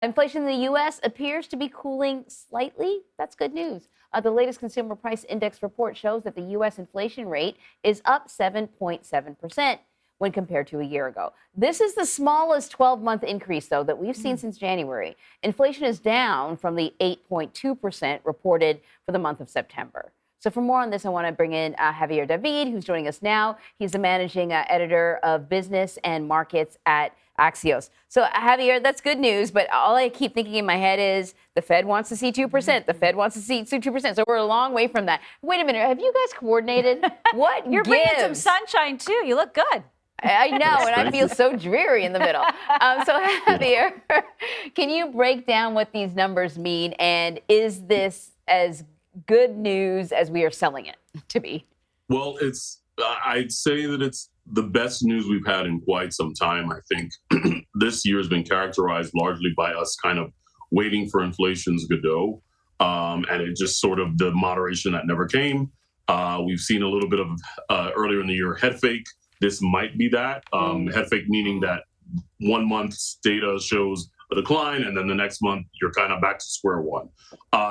Inflation in the U.S. appears to be cooling slightly. That's good news. The latest Consumer Price Index report shows that the U.S. inflation rate is up 7.7% when compared to a year ago. This is the smallest 12-month increase, though, that we've seen since January. Inflation is down from the 8.2% reported for the month of September. So for more on this, I want to bring in Javier David, who's joining us now. He's the managing editor of business and markets at Axios. So Javier, that's good news, but all I keep thinking in my head is the Fed wants to see 2%. The Fed wants to see 2%. So we're a long way from that. Wait a minute. Have you guys coordinated? What You're bringing some sunshine, too. You look good. I know, and I feel so dreary in the middle. So Javier, can you break down what these numbers mean? And is this as good news as we are selling it to be? Well, I'd say that it's the best news we've had in quite some time. I think this year has been characterized largely by us kind of waiting for inflation's Godot, and it just sort of the moderation that never came. We've seen a little bit of earlier in the year head fake. This might be that head fake, meaning that 1 month's data shows a decline, and then the next month you're kind of back to square one.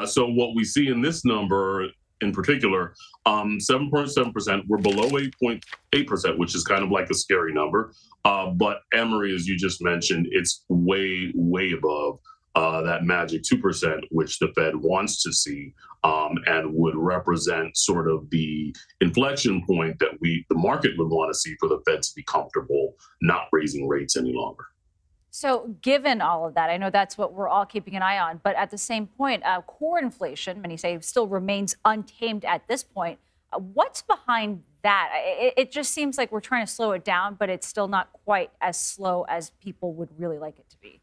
So what we see in this number in particular, 7.7%, we're below 8.8%, which is kind of like a scary number. But Emory, as you just mentioned, it's way, way above that magic 2%, which the Fed wants to see, and would represent sort of the inflection point that the market would want to see for the Fed to be comfortable not raising rates any longer. So given all of that, I know that's what we're all keeping an eye on. But at the same point, core inflation, many say, still remains untamed at this point. What's behind that? It just seems like we're trying to slow it down, but it's still not quite as slow as people would really like it to be.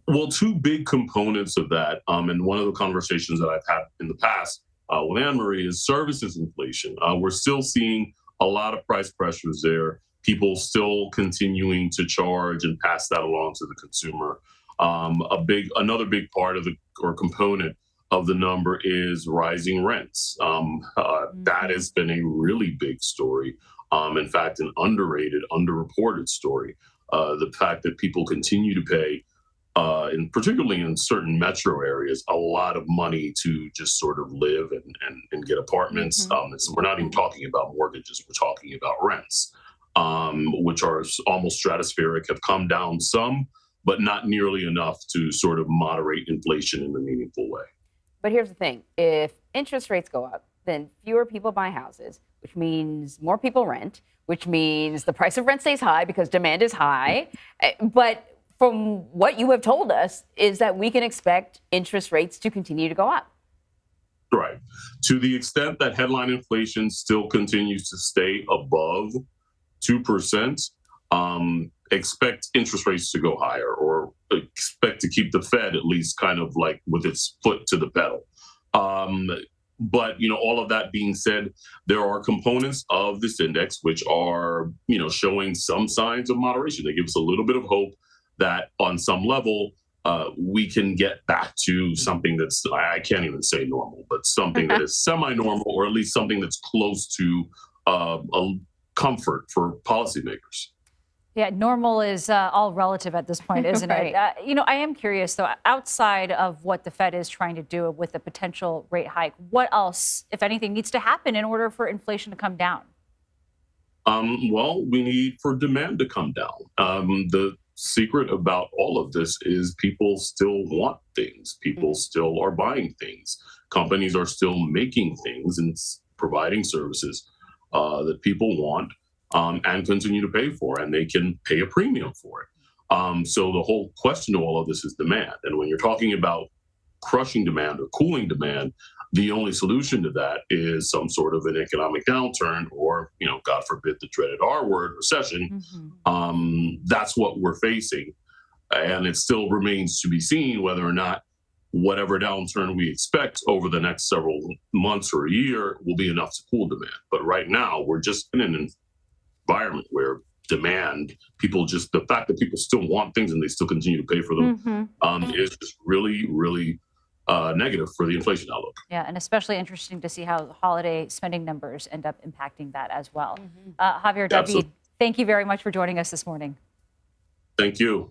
Well, two big components of that, and one of the conversations that I've had in the past with Anne-Marie is services inflation. We're still seeing a lot of price pressures there. People still continuing to charge and pass that along to the consumer. Another big part of or component of the number is rising rents. That has been a really big story. In fact, an underrated, underreported story. The fact that people continue to pay, and particularly in certain metro areas, a lot of money to just sort of live and get apartments. So we're not even talking about mortgages, we're talking about rents. Which are almost stratospheric, have come down some, but not nearly enough to sort of moderate inflation in a meaningful way. But here's the thing. If interest rates go up, then fewer people buy houses, which means more people rent, which means the price of rent stays high because demand is high. But from what you have told us is that we can expect interest rates to continue to go up. Right. To the extent that headline inflation still continues to stay above 2%, expect interest rates to go higher, or expect to keep the Fed at least kind of like with its foot to the pedal. But, all of that being said, there are components of this index which are, showing some signs of moderation. They give us a little bit of hope that on some level, we can get back to something that's, I can't even say normal, but something that is semi-normal, or at least something that's close to a comfort for policymakers. Yeah, normal is all relative at this point, isn't Right. it? I am curious, though, outside of what the Fed is trying to do with the potential rate hike, what else, if anything, needs to happen in order for inflation to come down? Well, we need for demand to come down. The secret about all of this is people still want things. People still are buying things. Companies are still making things and providing services that people want and continue to pay for, and they can pay a premium for it. So the whole question to all of this is demand. And when you're talking about crushing demand or cooling demand, the only solution to that is some sort of an economic downturn or, God forbid, the dreaded R word, recession. That's what we're facing. And it still remains to be seen whether or not whatever downturn we expect over the next several months or a year will be enough to cool demand. But right now, we're just in an environment where demand, the fact that people still want things and they still continue to pay for them is just really, really negative for the inflation outlook. Yeah, and especially interesting to see how the holiday spending numbers end up impacting that as well. Javier David, thank you very much for joining us this morning. Thank you.